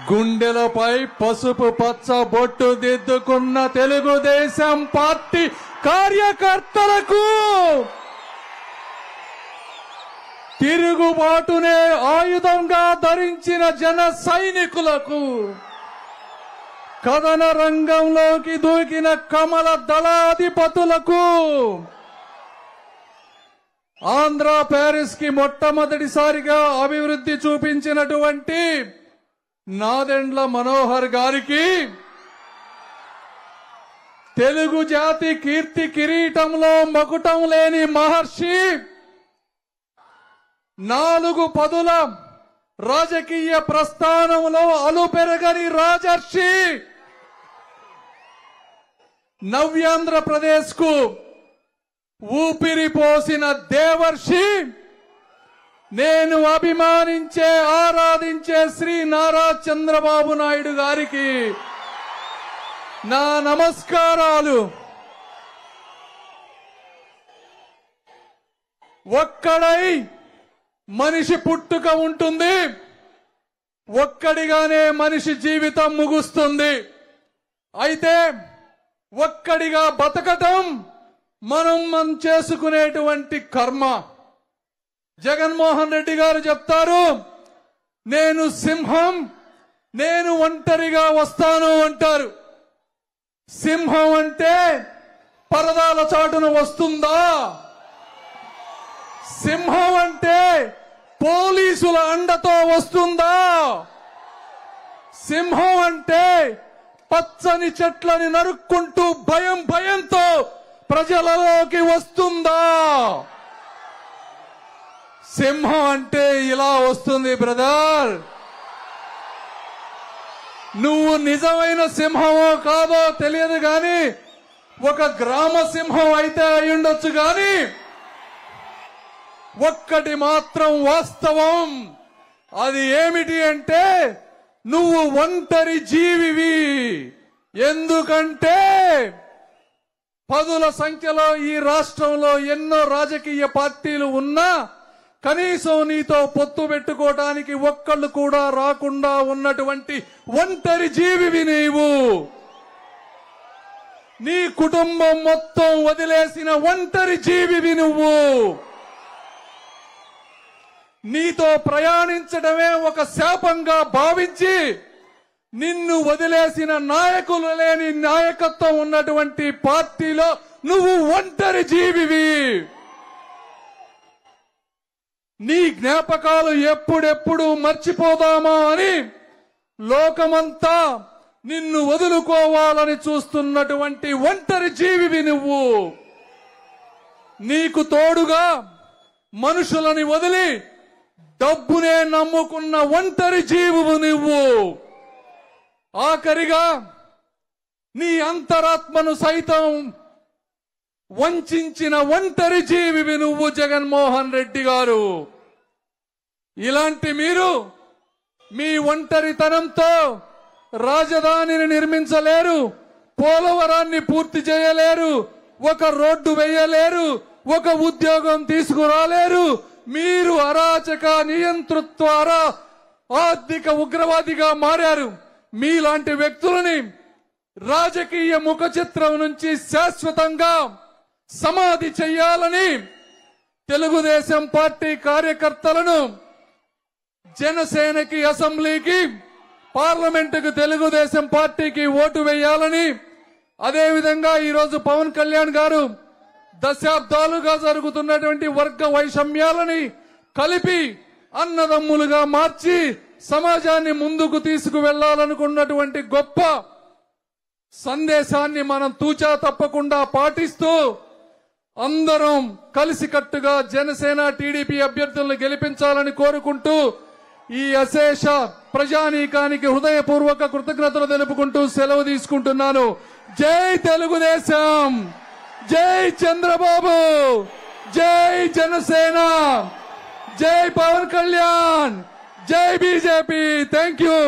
గుండెలపై పసుపు పచ్చ బొట్టు దిద్దుకున్న తెలుగుదేశం పార్టీ కార్యకర్తలకు, తిరుగుబాటునే ఆయుధంగా ధరించిన జన సైనికులకు, కథన రంగంలోకి దూకిన కమల దళాధిపతులకు, ఆంధ్ర ప్యారిస్ కి మొట్టమొదటిసారిగా అభివృద్ధి చూపించినటువంటి నాదెండ్ల మనోహర్ గారికి, తెలుగు జాతి కీర్తి కిరీటంలో మకుటం లేని మహర్షి, 4 పదుల రాజకీయ ప్రస్థానంలో అలుపెరగని రాజర్షి, నవ్యాంధ్రప్రదేశ్ కు ఊపిరి పోసిన దేవర్షి, నేను అభిమానించే ఆరాధించే శ్రీ నారా చంద్రబాబు నాయుడు గారికి నా నమస్కారాలు. ఒక్కడై మనిషి పుట్టుక ఉంటుంది, ఒక్కడిగానే మనిషి జీవితం ముగుస్తుంది. అయితే ఒక్కడిగా బతకటం మనం చేసుకునేటువంటి కర్మ. జగన్మోహన్ రెడ్డి గారు చెప్తారు, నేను సింహం, నేను ఒంటరిగా వస్తాను అంటారు. సింహం అంటే పరదాల చాటున వస్తుందా? సింహం అంటే పోలీసుల అండతో వస్తుందా? సింహం అంటే పచ్చని చెట్లని నరుక్కుంటూ భయంతో ప్రజలలోకి వస్తుందా? సింహం అంటే ఇలా వస్తుంది బ్రదర్. నువ్వు నిజమైన సింహమో కాదో తెలియదు గాని, ఒక గ్రామ సింహం అయితే అయ్యుండొచ్చు గాని, ఒక్కటి మాత్రం వాస్తవం. అది ఏమిటి అంటే, నువ్వు ఒంటరి జీవివి. ఎందుకంటే పదుల సంఖ్యలో ఈ రాష్ట్రంలో ఎన్నో రాజకీయ పార్టీలు ఉన్నా కనీసం నీతో పొత్తు పెట్టుకోవడానికి ఒక్కళ్ళు కూడా రాకుండా ఉన్నటువంటి ఒంటరి జీవివి నీవు. నీ కుటుంబం మొత్తం వదిలేసిన ఒంటరి జీవివి నువ్వు. నీతో ప్రయాణించడమే ఒక శాపంగా భావించి నిన్ను వదిలేసిన నాయకులు లేని నాయకత్వం ఉన్నటువంటి పార్టీలో నువ్వు ఒంటరి జీవివి. నీ జ్ఞాపకాలు ఎప్పుడెప్పుడు మర్చిపోదామా అని లోకమంతా నిన్ను వదులుకోవాలని చూస్తున్నటువంటి ఒంటరి జీవివి నువ్వు. నీకు తోడుగా మనుషులని వదిలి డబ్బునే నమ్ముకున్న ఒంటరి జీవువు నువ్వు. ఆఖరిగా నీ అంతరాత్మను సైతం వంచిన ఒంటరి జీవివి నువ్వు జగన్మోహన్ రెడ్డి గారు. ఇలాంటి మీరు మీ ఒంటరితనంతో రాజధానిని నిర్మించలేరు, పోలవరాన్ని పూర్తి చేయలేరు, ఒక రోడ్డు వేయలేరు, ఒక ఉద్యోగం తీసుకురాలేరు. మీరు అరాచక నియంతృత్వ ఆర్థిక ఉగ్రవాదిగా మారారు. మీలాంటి వ్యక్తులని రాజకీయ ముఖ చిత్రం నుంచి శాశ్వతంగా సమాధి చెయ్యాలని తెలుగుదేశం పార్టీ కార్యకర్తలను జనసేనకి, అసెంబ్లీకి, పార్లమెంటుకు తెలుగుదేశం పార్టీకి ఓటు వేయాలని, అదేవిధంగా ఈరోజు పవన్ కళ్యాణ్ గారు దశాబ్దాలుగా జరుగుతున్నటువంటి వర్గ వైషమ్యాలని కలిపి అన్నదమ్ములుగా మార్చి సమాజాన్ని ముందుకు తీసుకువెళ్లాలనుకున్నటువంటి గొప్ప సందేశాన్ని మనం తూచా తప్పకుండా పాటిస్తూ అందరం కలిసికట్టుగా జనసేన, టీడీపీ అభ్యర్థులను గెలిపించాలని కోరుకుంటూ ఈ అశేష ప్రజానీకానికి హృదయపూర్వక కృతజ్ఞతలు తెలుపుకుంటూ సెలవు తీసుకుంటున్నాను. జై తెలుగుదేశం, జై చంద్రబాబు, జై జనసేన, జై పవన్ కళ్యాణ్, జై బీజేపీ. Thank you.